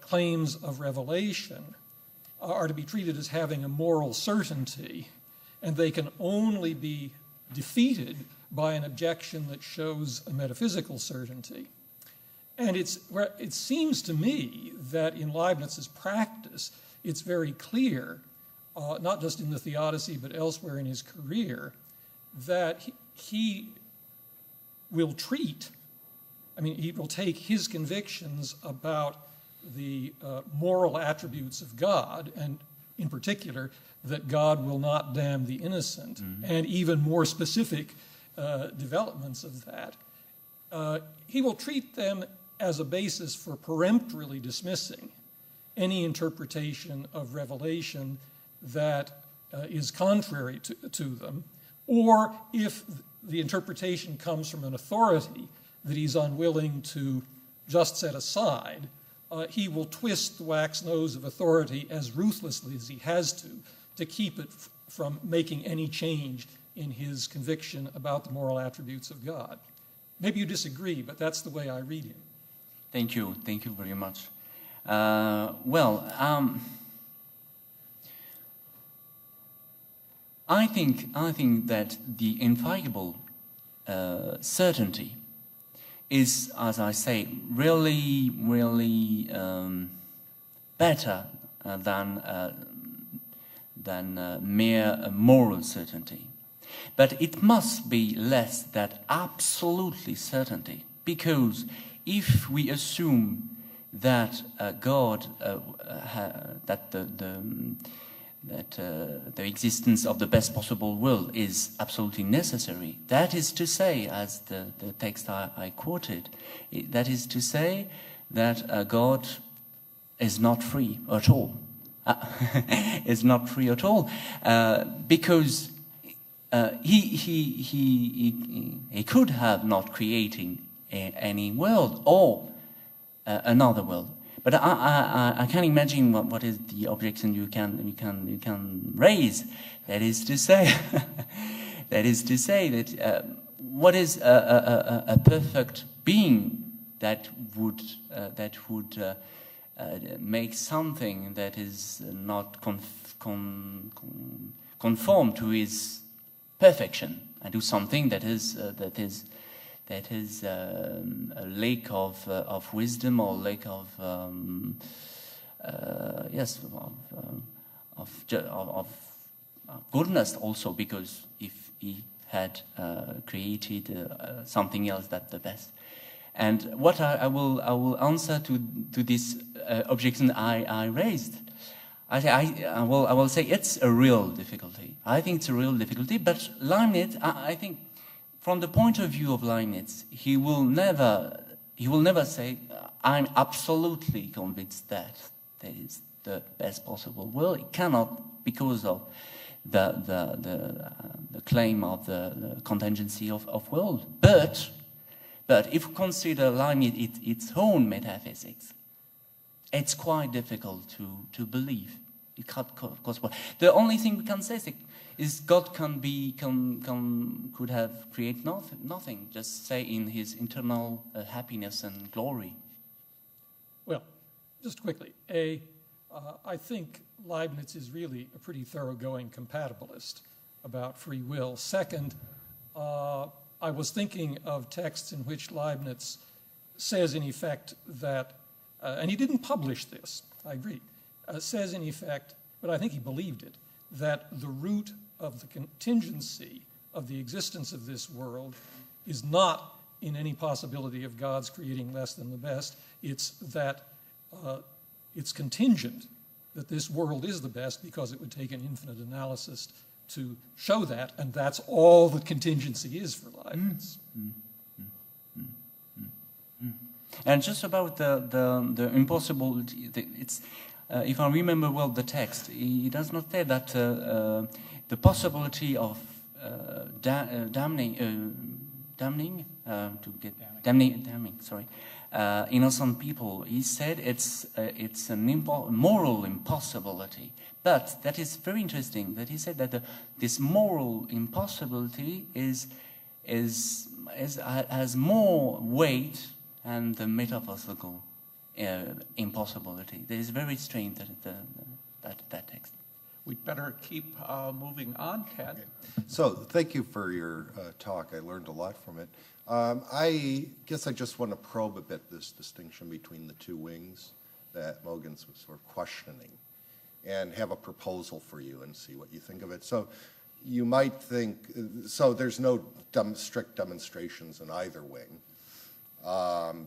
claims of revelation are to be treated as having a moral certainty, and they can only be defeated by an objection that shows a metaphysical certainty. And it seems to me that in Leibniz's practice, it's very clear, not just in the Theodicy but elsewhere in his career, that he will treat, he will take his convictions about the moral attributes of God, and in particular, that God will not damn the innocent, and even more specific developments of that. He will treat them as a basis for peremptorily dismissing any interpretation of revelation that is contrary to them, or if the interpretation comes from an authority that he's unwilling to just set aside, he will twist the wax nose of authority as ruthlessly as he has to keep it from making any change in his conviction about the moral attributes of God. Maybe you disagree, but that's the way I read him. Thank you very much. I think that the infallible certainty is, as I say, really better than mere moral certainty. But it must be less than absolutely certainty, because if we assume that God, that the existence of the best possible will is absolutely necessary, that is to say, as the text I quoted, that is to say that God is not free at all. Is not free at all, because he could have not creating any world or another world. But I can imagine what is the objection you can raise. That is to say, that what is a perfect being that would make something that is not conform to his perfection, and do something that is a lack of wisdom, or lack of goodness also, because if he had created something else that's the best. And what I will answer to this objection I raised, I will say it's a real difficulty. I think it's a real difficulty, but Leibniz, I think, from the point of view of Leibniz, he will never say, I'm absolutely convinced that is the best possible will. It cannot, because of the claim of the contingency of world. But if we consider Leibniz its own metaphysics, it's quite difficult to believe. It can't, of course. The only thing we can say is God could have created nothing, just say in his internal happiness and glory. Well, just quickly, I think Leibniz is really a pretty thoroughgoing compatibilist about free will. Second, I was thinking of texts in which Leibniz says in effect that, and he didn't publish this, I agree, says in effect, but I think he believed it, that the root of the contingency of the existence of this world is not in any possibility of God's creating less than the best. It's that it's contingent that this world is the best, because it would take an infinite analysis to show that, and that's all the contingency is for Leibniz. And just about the impossibility, it's if I remember well the text, he does not say that the possibility of damning innocent people. He said it's a moral impossibility. But that is very interesting. That he said that this moral impossibility has more weight than the metaphysical impossibility. That is very strange, that text. We'd better keep moving on, Ted. So thank you for your talk. I learned a lot from it. I guess I just want to probe a bit this distinction between the two wings that Mogens was sort of questioning, and have a proposal for you and see what you think of it. So you might think, so there's no strict demonstrations in either wing,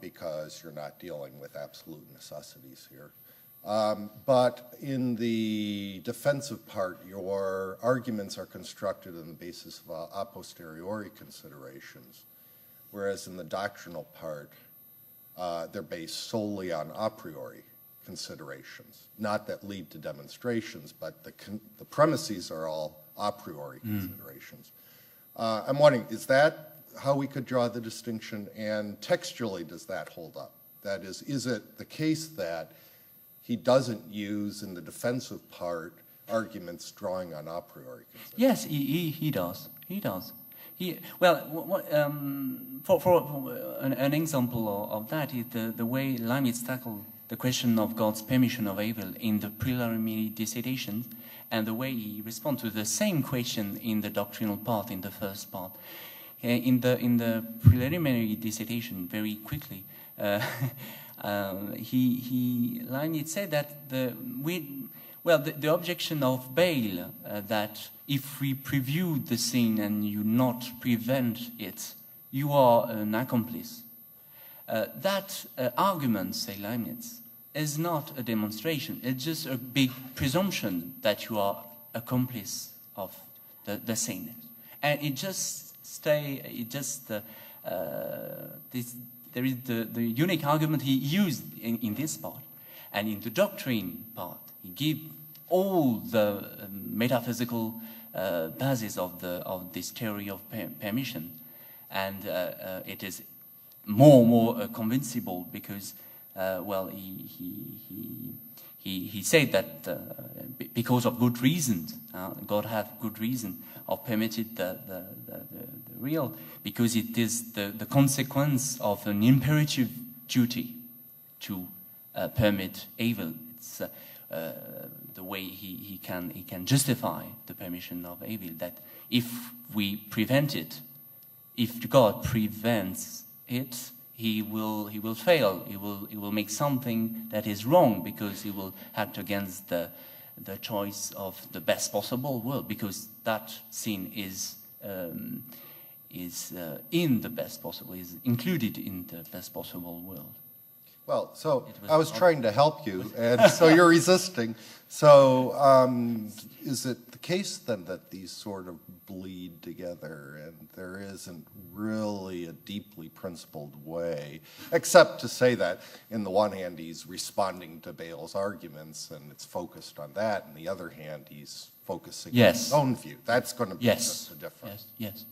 because you're not dealing with absolute necessities here. But in the defensive part, your arguments are constructed on the basis of a posteriori considerations, whereas in the doctrinal part, they're based solely on a priori considerations, not that lead to demonstrations, but the premises are all a priori considerations. I'm wondering, is that how we could draw the distinction, and textually does that hold up? That is it the case that he doesn't use in the defensive part arguments drawing on a priori considerations? Yes, he does. He does. For an example of that is the way Leibniz tackled the question of God's permission of evil in the preliminary dissertation, and the way he responds to the same question in the doctrinal part, in the first part. In the preliminary dissertation, very quickly, Leibniz said that the objection of Bayle, that if we preview the sin and you not prevent it, you are an accomplice. That argument, say Leibniz, is not a demonstration. It's just a big presumption that you are accomplice of the sin, and it just there is the unique argument he used in this part, and in the doctrine part, he gave all the metaphysical basis of this theory of permission, and it is more convincible because he said that because of good reasons, God had good reason of permitted the real, because it is the consequence of an imperative duty to permit evil. It's the way he can justify the permission of evil, that if we prevent it, if God prevents it, he will fail. He will make something that is wrong, because he will act against the choice of the best possible world, because that sin is in the best possible, is included in the best possible world. Well, so I was trying to help you, and so you're resisting. So is it the case then that these sort of bleed together, and there isn't really a deeply principled way, except to say that in the one hand he's responding to Bayle's arguments and it's focused on that, and the other hand he's focusing on his own view? That's going to be just the difference. Yes.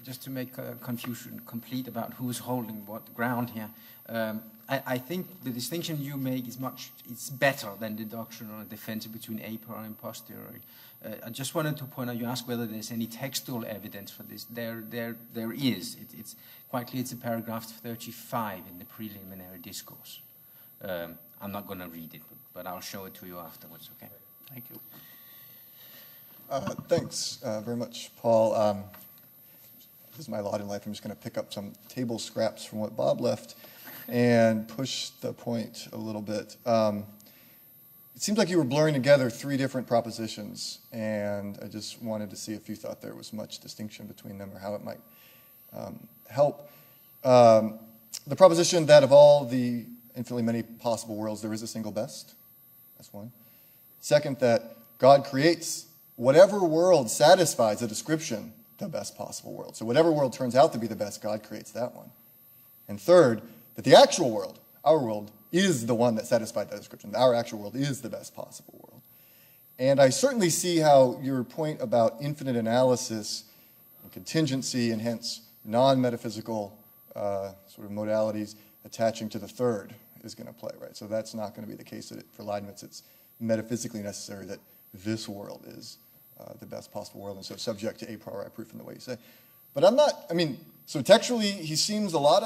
Just to make confusion complete about who's holding what ground here, I think the distinction you make it's better than the doctrinal defense between a priori and posteriori. I just wanted to point out, you asked whether there's any textual evidence for this. There is. It's quite clear. It's in paragraph 35 in the preliminary discourse. I'm not going to read it, but I'll show it to you afterwards, okay? Thank you. Thanks very much, Paul. This is my lot in life. I'm just going to pick up some table scraps from what Bob left and push the point a little bit. It seems like you were blurring together three different propositions, and I just wanted to see if you thought there was much distinction between them or how it might help. The proposition that of all the infinitely many possible worlds, there is a single best. That's one. Second, that God creates whatever world satisfies a description, the best possible world. So whatever world turns out to be the best, God creates that one. And third, that the actual world, our world, is the one that satisfied that description. Our actual world is the best possible world. And I certainly see how your point about infinite analysis and contingency, and hence non-metaphysical sort of modalities attaching to the third is going to play, right? So that's not going to be the case for Leibniz. It's metaphysically necessary that this world is the best possible world, and so subject to a priori proof in the way you say. But I'm not, So textually, he seems a lot of